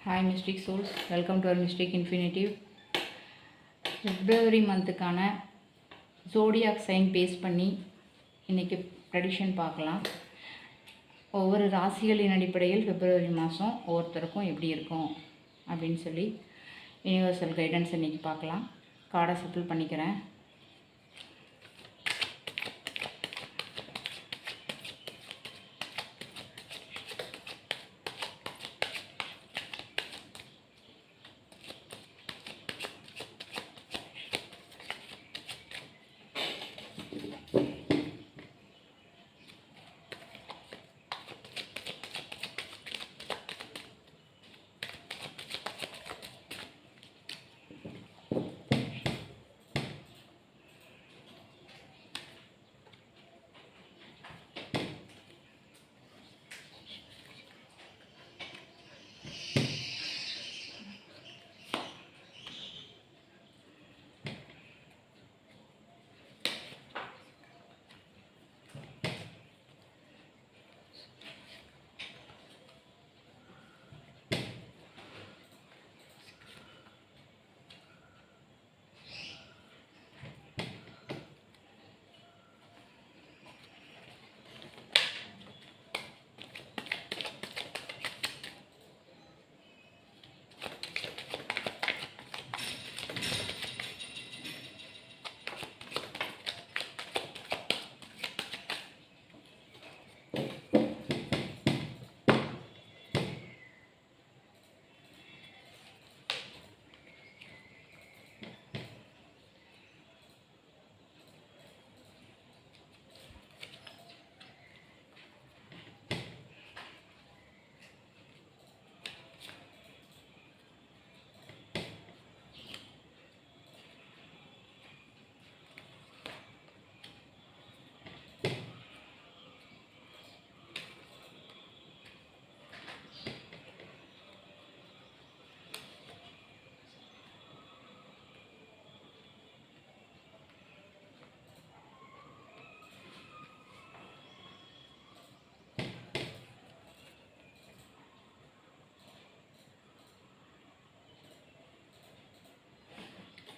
Hi Mystic Souls, welcome to our Mystic Infinitive. February மந்த்துக்கான zodiac sign base பண்ணி இன்றைக்கி prediction பார்க்கலாம். ஒவ்வொரு ராசிகளின் அடிப்படையில் பிப்ரவரி மாதம் ஒவ்வொருத்தருக்கும் எப்படி இருக்கும் அப்படின்னு சொல்லி யூனிவர்சல் கைடன்ஸ் இன்றைக்கி பார்க்கலாம். கார்டை செட்டில் பண்ணிக்கிறேன்.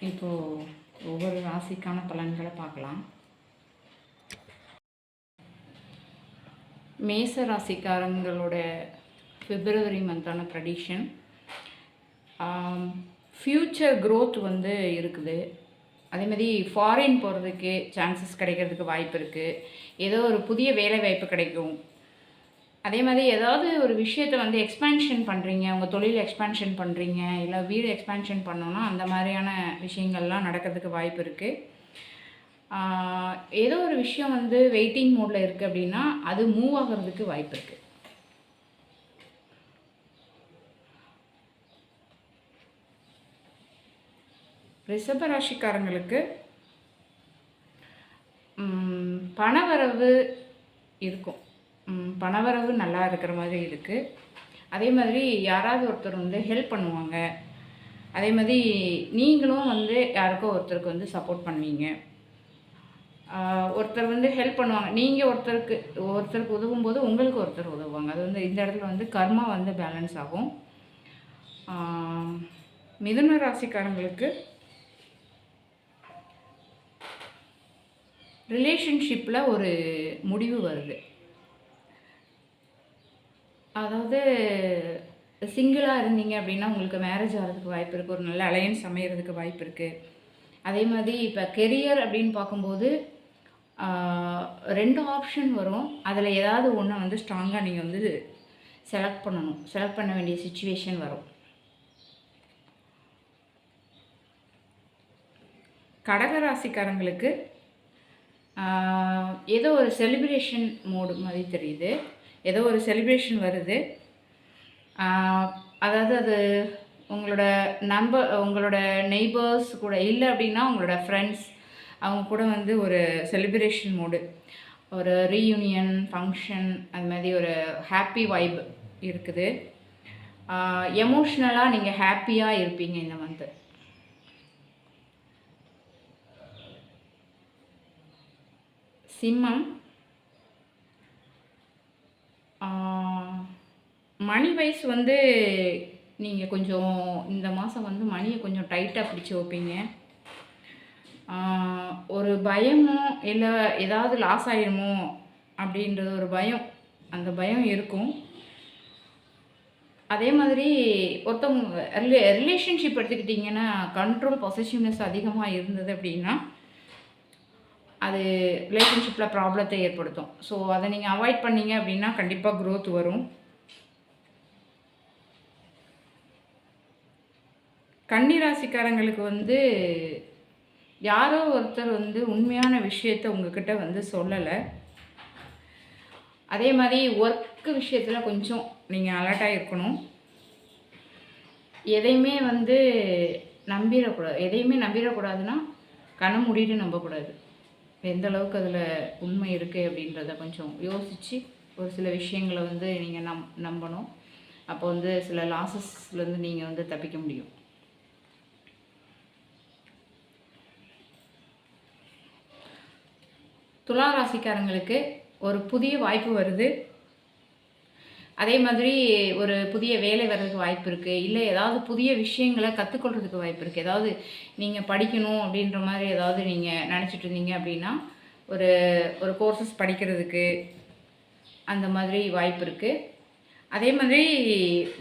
இப்போது ஒவ்வொரு ராசிக்கான பலன்களை பார்க்கலாம். மேச ராசிக்காரங்களோட பிப்ரவரி மந்தான ப்ரெடிக்ஷன், ஃப்யூச்சர் க்ரோத் வந்து இருக்குது. அதேமாதிரி ஃபாரின் போகிறதுக்கு சான்சஸ் கிடைக்கிறதுக்கு வாய்ப்பு இருக்குது. ஏதோ ஒரு புதிய வேலை வாய்ப்பு கிடைக்கும். அதே மாதிரி ஏதாவது ஒரு விஷயத்தை வந்து எக்ஸ்பேன்ஷன் பண்ணுறீங்க, உங்கள் தொழில் எக்ஸ்பேன்ஷன் பண்ணுறீங்க, இல்லை வீடு எக்ஸ்பேன்ஷன் பண்ணோன்னா அந்த மாதிரியான விஷயங்கள்லாம் நடக்கிறதுக்கு வாய்ப்பு இருக்குது. ஏதோ ஒரு விஷயம் வந்து வெயிட்டிங் மோடில் இருக்குது அப்படின்னா அது மூவ் ஆகிறதுக்கு வாய்ப்பு இருக்குது. ரிஷபராசிக்காரங்களுக்கு பணவரவு இருக்கும். பணவரவு நல்லா இருக்கிற மாதிரி இருக்குது. அதே மாதிரி யாராவது ஒருத்தர் வந்து ஹெல்ப் பண்ணுவாங்க. அதே மாதிரி நீங்களும் வந்து யாருக்கோ ஒருத்தருக்கு வந்து சப்போர்ட் பண்ணுவீங்க. ஒருத்தர் வந்து ஹெல்ப் பண்ணுவாங்க, நீங்கள் ஒருத்தருக்கு உதவும்போது உங்களுக்கு ஒருத்தர் உதவுவாங்க. அது வந்து இந்த இடத்துல வந்து கர்மா வந்து பேலன்ஸ் ஆகும். மிதுன ராசிக்காரங்களுக்கு ரிலேஷன்ஷிப்பில் ஒரு முடிவு வருது. அதாவது சிங்கிளாக இருந்தீங்க அப்படின்னா உங்களுக்கு மேரேஜ் ஆகிறதுக்கு வாய்ப்பு இருக்குது. ஒரு நல்ல அலையன்ஸ் அமைகிறதுக்கு வாய்ப்பு இருக்குது. அதே மாதிரி இப்போ கெரியர் அப்படின்னு பார்க்கும்போது 2 ஆப்ஷன் வரும். அதில் ஏதாவது ஒன்று வந்து ஸ்ட்ராங்காக நீங்கள் வந்து செலக்ட் பண்ண வேண்டிய சிச்சுவேஷன் வரும். கடகராசிக்காரங்களுக்கு ஏதோ ஒரு செலிப்ரேஷன் மோடு மாதிரி தெரியுது. ஏதோ ஒரு செலிப்ரேஷன் வருது. அதாவது அது உங்களோட நெய்பர்ஸ் கூட இல்லை அப்படின்னா உங்களோட ஃப்ரெண்ட்ஸ் அவங்க கூட வந்து ஒரு செலிப்ரேஷன் மோடு, ஒரு ரீயூனியன் ஃபங்க்ஷன், அது மாதிரி ஒரு ஹாப்பி வைப் இருக்குது. எமோஷ்னலாக நீங்கள் ஹாப்பியாக இருப்பீங்க இந்த மந்த்து. சிம்மம் மணி வைஸ் வந்து நீங்கள் கொஞ்சம் இந்த மாதம் வந்து மணியை கொஞ்சம் டைட்டாக பிடிச்சி வைப்பீங்க. ஒரு பயமோ இல்லை ஏதாவது லாஸ் ஆகிடுமோ அப்படின்றது ஒரு பயம், அந்த பயம் இருக்கும். அதே மாதிரி ஒருத்தவங்க ரிலேஷன்ஷிப் எடுத்துக்கிட்டிங்கன்னா கண்ட்ரோல் பொசசிவ்னஸ் அதிகமாக இருந்தது அப்படின்னா அது ரிலேஷன்ஷிப்பில் ப்ராப்ளத்தை ஏற்படுத்தும். ஸோ அதை நீங்கள் அவாய்ட் பண்ணீங்க அப்படின்னா கண்டிப்பாக க்ரோத் வரும். கன்னி ராசிக்காரங்களுக்கு வந்து யாரோ ஒருத்தர் வந்து உண்மையான விஷயத்தை உங்ககிட்ட வந்து சொல்லலை. அதே மாதிரி ஒர்க்கு விஷயத்தில் கொஞ்சம் நீங்கள் அலர்ட்டாக இருக்கணும். எதையுமே வந்து நம்பிடக்கூடாதுன்னா கண்ணை மூடிட்டு நம்பக்கூடாது. எந்த அளவுக்கு அதில் உண்மை இருக்குது அப்படின்றத கொஞ்சம் யோசித்து ஒரு சில விஷயங்களை வந்து நீங்கள் நம்பணும். அப்போ வந்து சில லாஸஸ்லேருந்து நீங்கள் வந்து தப்பிக்க முடியும். துலா ராசிக்காரங்களுக்கு ஒரு புதிய வாய்ப்பு வருது. அதே மாதிரி ஒரு புதிய வேலை வர்றதுக்கு வாய்ப்பு இருக்குது. இல்லை ஏதாவது புதிய விஷயங்களை கற்றுக்கொள்கிறதுக்கு வாய்ப்பு இருக்குது. ஏதாவது நீங்கள் படிக்கணும் அப்படின்ற மாதிரி ஏதாவது நீங்கள் நினச்சிட்டு இருந்தீங்க அப்படின்னா ஒரு ஒரு கோர்சஸ் படிக்கிறதுக்கு அந்த மாதிரி வாய்ப்பு இருக்குது. அதே மாதிரி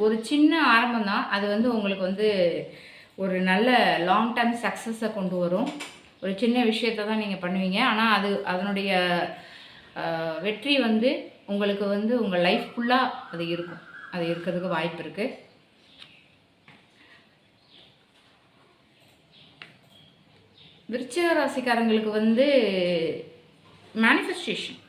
ஒரு சின்ன ஆரம்பம் தான், அது வந்து உங்களுக்கு வந்து ஒரு நல்ல லாங் டர்ம் சக்ஸஸை கொண்டு வரும். ஒரு சின்ன விஷயத்தை தான் நீங்கள் பண்ணுவீங்க, ஆனால் அதனுடைய வெற்றி வந்து உங்களுக்கு வந்து உங்கள் லைஃப் ஃபுல்லாக அது இருக்கும். அது இருக்கிறதுக்கு வாய்ப்பு இருக்குது. விருச்சிக ராசிக்காரங்களுக்கு வந்து மேனிஃபெஸ்டேஷன்,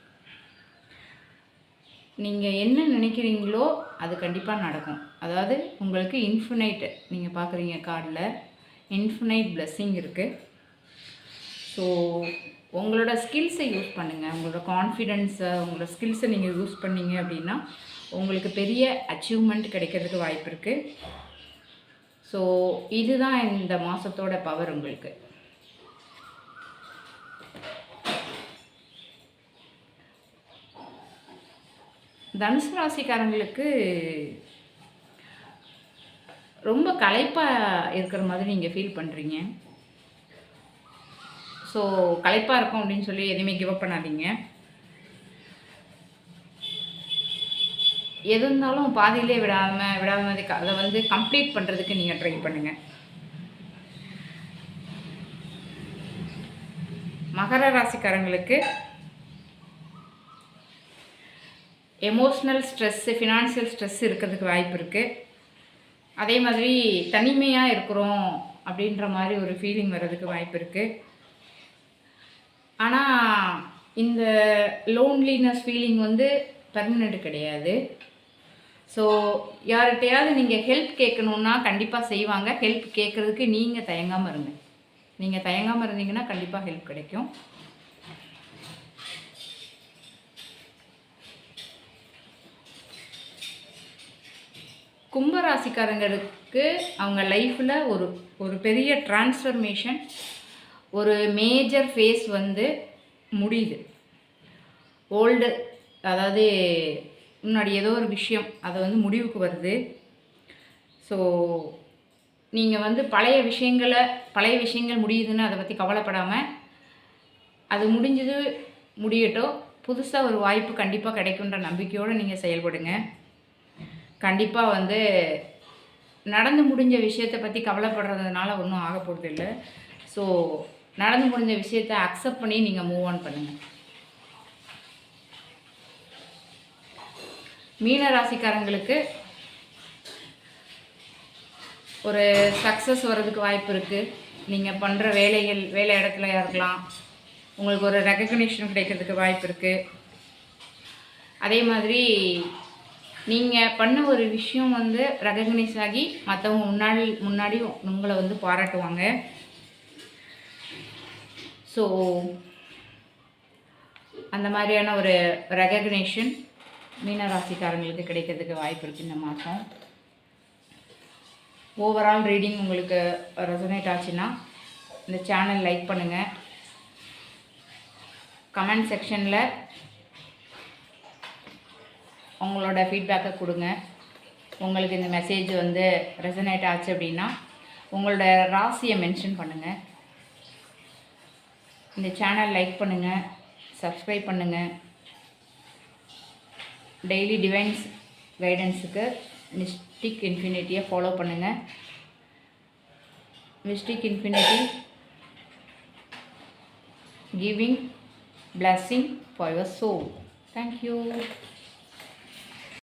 நீங்கள் என்ன நினைக்கிறீங்களோ அது கண்டிப்பாக நடக்கும். அதாவது உங்களுக்கு இன்ஃபினைட், நீங்கள் பார்க்குறீங்க கார்டில் இன்ஃபினைட் பிளெஸ்ஸிங் இருக்குது. ஸோ உங்களோட ஸ்கில்ஸை யூஸ் பண்ணுங்கள். உங்களோட கான்ஃபிடென்ஸை, உங்களோட ஸ்கில்ஸை நீங்கள் யூஸ் பண்ணிங்க அப்படின்னா உங்களுக்கு பெரிய அச்சீவ்மெண்ட் கிடைக்கிறதுக்கு வாய்ப்பு இருக்குது. ஸோ இதுதான் இந்த மாதத்தோட பவர் உங்களுக்கு. தனுசு ராசிக்காரங்களுக்கு ரொம்ப களைப்பாக இருக்கிற மாதிரி நீங்கள் ஃபீல் பண்ணுறீங்க. ஸோ களைப்பாக இருக்கும் அப்படின்னு சொல்லி எதுவுமே கிவ் அப் பண்ணாதீங்க. எது இருந்தாலும் பாதியிலே விடாமல் அதை வந்து கம்ப்ளீட் பண்ணுறதுக்கு நீங்கள் ட்ரை பண்ணுங்கள். மகர ராசிக்காரங்களுக்கு எமோஷ்னல் ஸ்ட்ரெஸ்ஸு, ஃபினான்ஷியல் ஸ்ட்ரெஸ் இருக்கிறதுக்கு வாய்ப்பு இருக்குது. அதே மாதிரி தனிமையாக இருக்கிறோம் அப்படின்ற மாதிரி ஒரு ஃபீலிங் வர்றதுக்கு வாய்ப்பு இருக்குது. ஆனால் இந்த லோன்லினஸ் ஃபீலிங் வந்து பர்மனெண்ட் கிடையாது. ஸோ யார்கிட்டையாவது நீங்கள் ஹெல்ப் கேட்கணுன்னா கண்டிப்பாக செய்வாங்க. ஹெல்ப் கேட்குறதுக்கு நீங்கள் தயங்காமல் இருங்க. நீங்கள் தயங்காமல் இருந்தீங்கன்னா கண்டிப்பாக ஹெல்ப் கிடைக்கும். கும்பராசிக்காரங்களுக்கு அவங்க லைஃப்பில் ஒரு பெரிய டிரான்ஸ்ஃபர்மேஷன், ஒரு மேஜர் ஃபேஸ் வந்து முடியுது. ஓல்டு, அதாவது முன்னாடி ஏதோ ஒரு விஷயம் அது வந்து முடிவுக்கு வருது. ஸோ நீங்கள் வந்து பழைய விஷயங்கள் முடியுதுன்னு அதை பற்றி கவலைப்படாமல் அது முடியட்டும், புதுசாக ஒரு வாய்ப்பு கண்டிப்பாக கிடைக்குன்ற நம்பிக்கையோடு நீங்கள் செயல்படுங்க. கண்டிப்பாக வந்து நடந்து முடிஞ்ச விஷயத்தை பற்றி கவலைப்படுறதுனால ஒன்றும் ஆக போகிறது இல்லை. ஸோ நடந்து முடிஞ்ச விஷயத்தை அக்செப்ட் பண்ணி நீங்கள் மூவ் ஆன் பண்ணுங்கள். மீன ராசிக்காரங்களுக்கு ஒரு சக்ஸஸ் வர்றதுக்கு வாய்ப்பு இருக்குது. நீங்கள் பண்ணுற வேலை இடத்துல இருக்கலாம், உங்களுக்கு ஒரு ரெகக்னிஷன் கிடைக்கிறதுக்கு வாய்ப்பு இருக்குது. அதே மாதிரி நீங்கள் பண்ண ஒரு விஷயம் வந்து ரெகக்னைஸ் ஆகி மற்றவங்க முன்னாடி உங்களை வந்து பாராட்டுவாங்க. ஸோ அந்த மாதிரியான ஒரு ரெகக்னேஷன் மீனராசிக்காரங்களுக்கு கிடைக்கிறதுக்கு வாய்ப்பு இருக்குது இந்த மாதம். ஓவரால் ரீடிங் உங்களுக்கு ரெசனேட் ஆச்சுன்னா இந்த சேனல் லைக் பண்ணுங்கள். கமெண்ட் செக்ஷனில் உங்களோட ஃபீட்பேக்கை கொடுங்க. உங்களுக்கு இந்த மெசேஜ் வந்து ரெசனேட் ஆச்சு அப்படின்னா உங்களோட ராசியை மென்ஷன் பண்ணுங்கள். இந்த சேனல் லைக் பண்ணுங்கள், சப்ஸ்கிரைப் பண்ணுங்கள். டெய்லி டிவைன்ஸ் கைடன்ஸுக்கு மிஸ்டிக் இன்ஃபினிட்டியை ஃபாலோ பண்ணுங்கள். Mystic infinity giving blessing for your soul. Thank you.